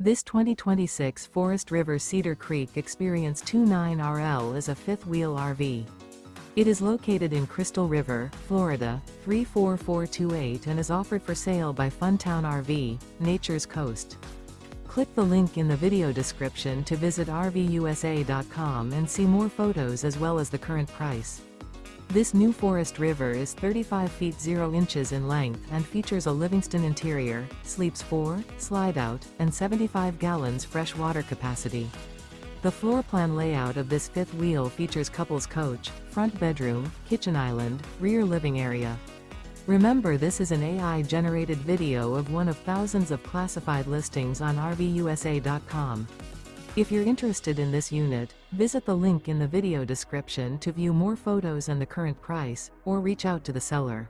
This 2026 Forest River Cedar Creek Experience 29RL is a fifth-wheel RV. It is located in Crystal River, Florida, 34428 and is offered for sale by Funtown RV, Nature's Coast. Click the link in the video description to visit RVUSA.com and see more photos as well as the current price. This new Forest River is 35 feet 0 inches in length and features a Livingston interior, sleeps 4, slide-out, and 75 gallons fresh water capacity. The floor plan layout of this fifth wheel features couples coach, front bedroom, kitchen island, rear living area. Remember, this is an AI-generated video of one of thousands of classified listings on RVUSA.com. If you're interested in this unit, visit the link in the video description to view more photos and the current price, or reach out to the seller.